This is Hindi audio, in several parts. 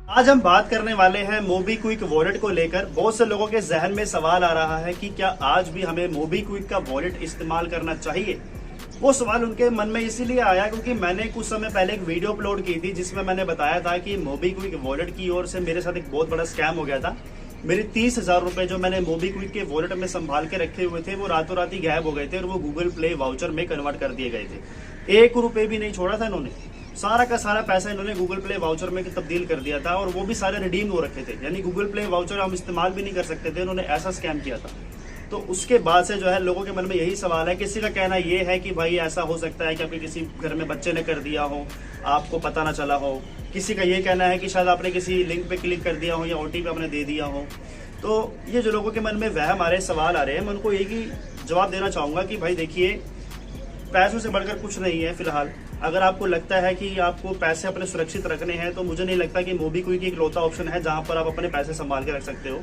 आज हम बात करने वाले हैं मोबीक्विक वॉलेट को लेकर। बहुत से लोगों के जहन में सवाल आ रहा है कि क्या आज भी हमें मोबीक्विक का वॉलेट इस्तेमाल करना चाहिए। वो सवाल उनके मन में इसीलिए आया क्योंकि मैंने कुछ समय पहले एक वीडियो अपलोड की थी जिसमें मैंने बताया था कि मोबीक्विक वॉलेट की ओर से मेरे साथ एक बहुत बड़ा स्कैम हो गया था। मेरे 30,000 रुपए जो मैंने मोबीक्विक के वॉलेट में संभाल के रखे हुए थे वो रातों रात ही गायब हो गए थे और वो गूगल प्ले वाउचर में कन्वर्ट कर दिए गए थे। 1 रुपए भी नहीं छोड़ा था इन्होंने। सारा का सारा पैसा इन्होंने गूगल प्ले वाउचर में तब्दील कर दिया था और वो भी सारे रिडीम हो रखे थे, यानी गूगल प्ले वाउचर हम इस्तेमाल भी नहीं कर सकते थे। उन्होंने ऐसा स्कैम किया था। तो उसके बाद से जो है लोगों के मन में यही सवाल है। किसी का कहना ये है कि भाई ऐसा हो सकता है कि आपके किसी घर में बच्चे ने कर दिया हो, आपको पता ना चला हो। किसी का ये कहना है कि शायद आपने किसी लिंक पे क्लिक कर दिया हो या ओटीपी आपने दे दिया हो। तो ये जो लोगों के मन में वहम आ रहे, सवाल आ रहे हैं, मैं उनको एक ही जवाब देना चाहूंगा कि भाई देखिए, पैसों से बढ़कर कुछ नहीं है। फिलहाल अगर आपको लगता है कि आपको पैसे अपने सुरक्षित रखने हैं तो मुझे नहीं लगता कि मोबीक्विक एक इकलौता ऑप्शन है जहां पर आप अपने पैसे संभाल के रख सकते हो।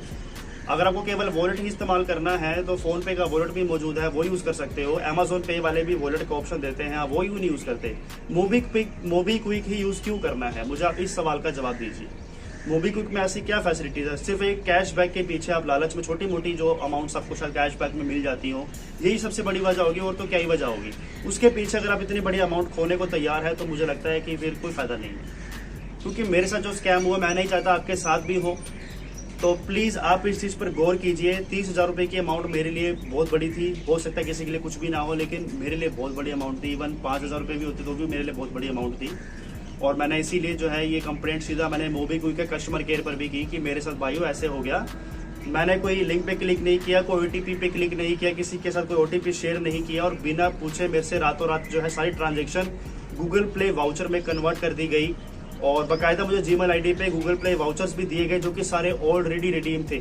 अगर आपको केवल वॉलेट ही इस्तेमाल करना है तो फोन पे का वॉलेट भी मौजूद है, वो यूज कर सकते हो। अमेजोन पे वाले भी वॉलेट का ऑप्शन देते हैं, वो क्यों नहीं यूज करते। मोबीक्विक ही यूज क्यों करना है, मुझे आप इस सवाल का जवाब दीजिए। मोबीक्विक में ऐसी क्या फैसिलिटीज है? सिर्फ एक कैशबैक के पीछे आप लालच में छोटी मोटी जो अमाउंट्स आपको शायद कैशबैक में मिल जाती हो, यही सबसे बड़ी वजह होगी। और तो क्या ही वजह होगी उसके पीछे? अगर आप इतनी बड़ी अमाउंट खोने को तैयार है तो मुझे लगता है कि फिर कोई फायदा नहीं है। क्योंकि मेरे साथ जो स्कैम हुआ, मैं नहीं चाहता आपके साथ भी हो। तो प्लीज आप इस चीज पर गौर कीजिए। 30,000 रुपए की अमाउंट मेरे लिए बहुत बड़ी थी। हो सकता है किसी के लिए कुछ भी ना हो, लेकिन मेरे लिए बहुत बड़ी अमाउंट थी। इवन 5,000 रुपए भी होते तो भी मेरे लिए बहुत बड़ी अमाउंट थी। और मैंने इसीलिए जो है ये कंप्लेंट सीधा मैंने मोबीक्विक के कस्टमर केयर पर भी की कि मेरे साथ भाइयों ऐसे हो गया। मैंने कोई लिंक पे क्लिक नहीं किया, कोई ओटीपी पे क्लिक नहीं किया, किसी के साथ कोई ओटीपी शेयर नहीं किया और बिना पूछे मेरे से रातों रात जो है सारी ट्रांजेक्शन गूगल प्ले वाउचर में कन्वर्ट कर दी गई। और बाकायदा मुझे जीमेल आईडी पे गूगल प्ले वाउचर्स भी दिए गए जो कि सारे ऑलरेडी रिडीम थे।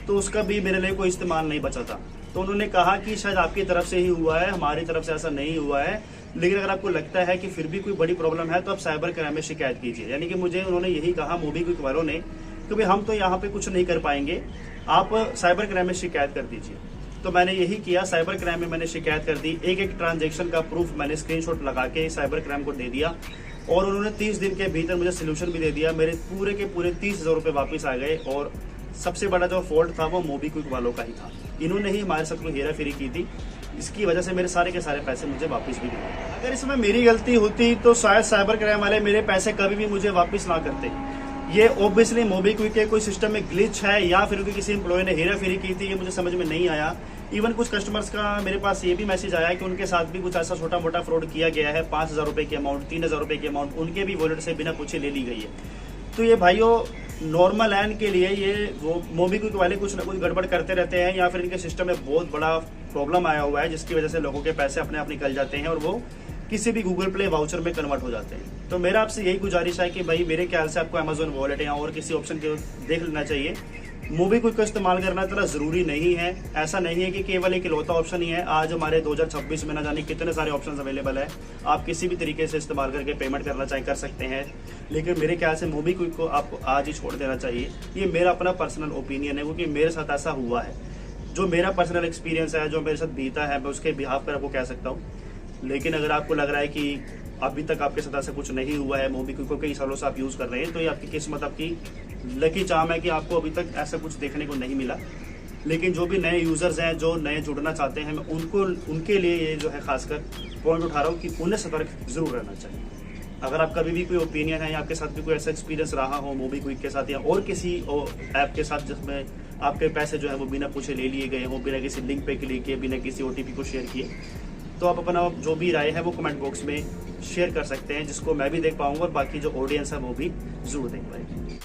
तो उसका भी मेरे लिए कोई इस्तेमाल नहीं बचा था। तो उन्होंने कहा कि शायद आपकी तरफ से ही हुआ है, हमारी तरफ से ऐसा नहीं हुआ है। लेकिन अगर आपको लगता है कि फिर भी कोई बड़ी प्रॉब्लम है तो आप साइबर क्राइम में शिकायत कीजिए। यानी कि मुझे उन्होंने यही कहा मोबीक्विक वालों ने कि भाई हम तो यहाँ पे कुछ नहीं कर पाएंगे, आप साइबर क्राइम में शिकायत कर दीजिए। तो मैंने यही किया, साइबर क्राइम में मैंने शिकायत कर दी। एक ट्रांजेक्शन का प्रूफ मैंने स्क्रीनशॉट लगा के साइबर क्राइम को दे दिया और उन्होंने 30 दिन के भीतर मुझे सोल्यूशन भी दे दिया। मेरे पूरे के पूरे 30,000 रुपए वापस आ गए। और सबसे बड़ा जो फॉल्ट था वो मोबीक्विक वालों का ही था। इन्होंने ही हमारे साथ कोई हेराफेरी की थी, इसकी वजह से मेरे सारे के सारे पैसे मुझे वापस भी दिए। अगर इसमें मेरी गलती होती तो शायद साइबर क्राइम वाले मेरे पैसे कभी भी मुझे वापस ना करते। ये ऑब्वियसली मोबीक्विक के कोई सिस्टम में ग्लिच है या फिर उनके किसी एम्प्लॉय ने हेराफेरी की थी, ये मुझे समझ में नहीं आया। इवन कुछ कस्टमर्स का मेरे पास ये भी मैसेज आया कि उनके साथ भी कुछ ऐसा छोटा मोटा फ्रॉड किया गया है। 5,000 रुपए की अमाउंट, 3,000 रुपए की अमाउंट उनके भी वॉलेट से बिना पूछे ले ली गई है। तो ये भाइयों नॉर्मल एंड के लिए ये वो मोबीक्विक वाले कुछ ना कुछ गड़बड़ करते रहते हैं या फिर इनके सिस्टम में बहुत बड़ा प्रॉब्लम आया हुआ है जिसकी वजह से लोगों के पैसे अपने आप निकल जाते हैं और वो किसी भी गूगल प्ले वाउचर में कन्वर्ट हो जाते हैं। तो मेरा आपसे यही गुजारिश है कि भाई मेरे ख्याल से आपको अमेजोन वॉलेट या और किसी ऑप्शन के देख लेना चाहिए। मोबीक्विक का इस्तेमाल करना इतना जरूरी नहीं है। ऐसा नहीं है कि केवल एक इकलौता ऑप्शन ही है। आज हमारे 2026 में ना जाने कितने सारे ऑप्शंस अवेलेबल है। आप किसी भी तरीके से इस्तेमाल करके पेमेंट करना चाहे कर सकते हैं। लेकिन मेरे ख्याल से मोबीक्विक को आपको आज ही छोड़ देना चाहिए। ये मेरा अपना पर्सनल ओपिनियन है क्योंकि मेरे साथ ऐसा हुआ है। जो मेरा पर्सनल एक्सपीरियंस है, जो मेरे साथ बीता है, मैं उसके बिहाफ पर आपको कह सकता हूँ। लेकिन अगर आपको लग रहा है कि अभी तक आपके साथ ऐसा कुछ नहीं हुआ है, मोबीक्विक को कई सालों से आप यूज कर रहे हैं, तो ये आपकी किस्मत, आपकी लकी चार्म है कि आपको अभी तक ऐसा कुछ देखने को नहीं मिला। लेकिन जो भी नए यूजर्स हैं, जो नए जुड़ना चाहते हैं, मैं उनके लिए ये जो है खासकर पॉइंट उठा रहा हूँ कि उन्हें सतर्क जरूर रहना चाहिए। अगर आपका भी कोई ओपिनियन है या आपके साथ भी कोई ऐसा एक्सपीरियंस रहा हो मोबीक्विक के साथ या और किसी ऐप के साथ जिसमें आपके पैसे जो है वो बिना पूछे ले लिए गए हों, बिना किसी लिंक पे क्लिक किए, बिना किसी ओटीपी को शेयर किए, तो आप अपना जो भी राय है वो कमेंट बॉक्स में शेयर कर सकते हैं, जिसको मैं भी देख पाऊंगा और बाकी जो ऑडियंस है वो भी जरूर देख पाएगी।